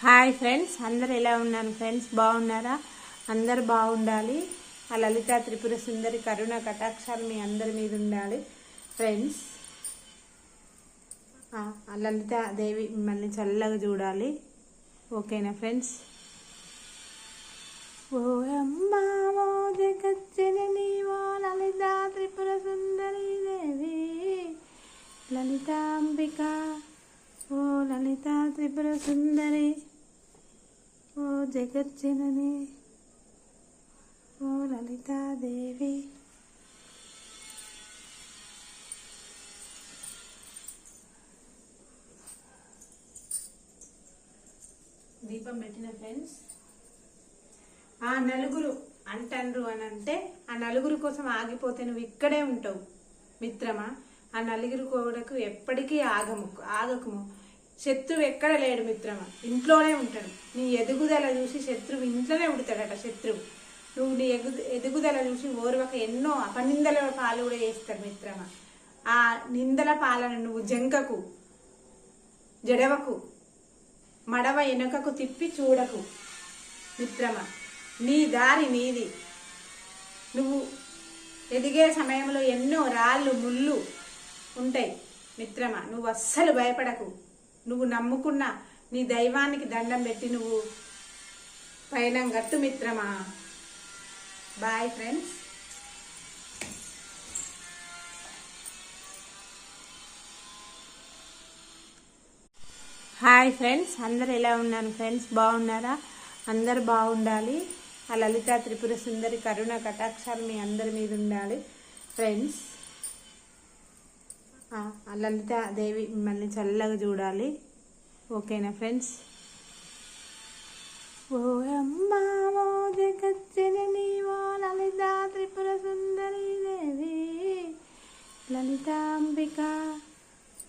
Hi friends, అందరు ఎలా ఉన్నారు ఫ్రెండ్స్? బాగున్నారా? అందరు బాగుండాలి. ఆ లలిత త్రిపుర సుందరి కరుణ కటాక్షాలు మీ అందరి మీద ఉండాలి ఫ్రెండ్స్. ఆ లలిత దేవి మిమ్మల్ని చల్లగా చూడాలి. ఓకేనా ఫ్రెండ్స్? ఓ అమ్మా ఓ జగజ్జనని ఓ లలిత త్రిపుర సుందరి దేవి, లలితాంబిక ఓ లలిత త్రిపుర సుందరి ఓ జగజ్జనని ఓ లలితాదేవి. దీపం పెట్టిన ఫ్రెండ్స్. ఆ నలుగురు అంటారు అని అంటే ఆ నలుగురు కోసం ఆగిపోతే నువ్వు ఇక్కడే ఉంటావు మిత్రమా. ఆ నలుగురు కోడకు ఎప్పటికీ ఆగకము. శత్రువు ఎక్కడ లేడు మిత్రమా, ఇంట్లోనే ఉంటాడు. నీ ఎదుగుదల చూసి శత్రువు ఇంట్లోనే ఉడతాడట. శత్రువు నువ్వు నీ ఎదుగుదల చూసి ఓర్వక ఎన్నో అపనిందల పాలు కూడా చేస్తాడు మిత్రమా. ఆ నిందల పాలను నువ్వు జంకకు, జడవకు, మడవ వెనుకకు తిప్పి చూడకు మిత్రమా. నీ దారి నీది. నువ్వు ఎదిగే సమయంలో ఎన్నో రాళ్ళు ముళ్ళు ఉంటాయి మిత్రమా. నువ్వు అస్సలు భయపడకు. నువ్వు నమ్ముకున్న నీ దైవానికి దండం పెట్టి నువ్వు పైన గట్టు మిత్రమా. Bye friends. హాయ్ ఫ్రెండ్స్, అందరు ఎలా ఉన్నారు ఫ్రెండ్స్? బాగున్నారా? అందరు బాగుండాలి. ఆ లలిత త్రిపుర సుందరి కరుణ కటాక్షాలు మీ అందరి మీద ఉండాలి ఫ్రెండ్స్. ఆ లలిత దేవి మిమ్మల్ని చల్లగా చూడాలి. ఓకేనా ఫ్రెండ్స్? ఓ అమ్మా ఓ జగజ్జనని ఓ లలిత త్రిపుర సుందరి దేవి, లలితాంబిక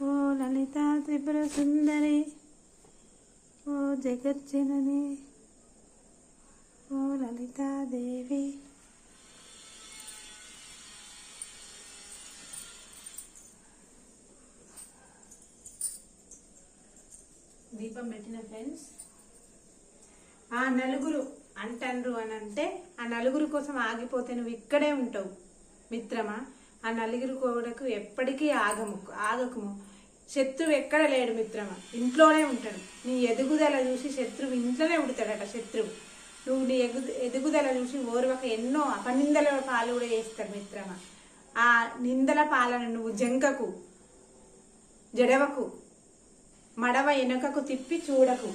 ఓ లలిత త్రిపుర సుందరి ఓ జగజ్జనని ఓ లలితాదేవి. దీపం పెట్టిన ఫ్రెండ్స్. ఆ నలుగురు అంటారు అని అంటే ఆ నలుగురు కోసం ఆగిపోతే నువ్వు ఇక్కడే ఉంటావు మిత్రమా. ఆ నలుగురు కోడకు ఎప్పటికీ ఆగకము. శత్రువు ఎక్కడ లేడు మిత్రమా, ఇంట్లోనే ఉంటాడు. నీ ఎదుగుదల చూసి శత్రువు ఇంట్లోనే ఉడతాడట. శత్రువు నువ్వు నీ ఎదుగుదల చూసి ఓర్వక ఎన్నో అపనిందల పాలు కూడా చేస్తాడు మిత్రమా. ఆ నిందల పాలను నువ్వు జంకకు, జడవకు, మడవ వెనుకకు తిప్పి చూడకు.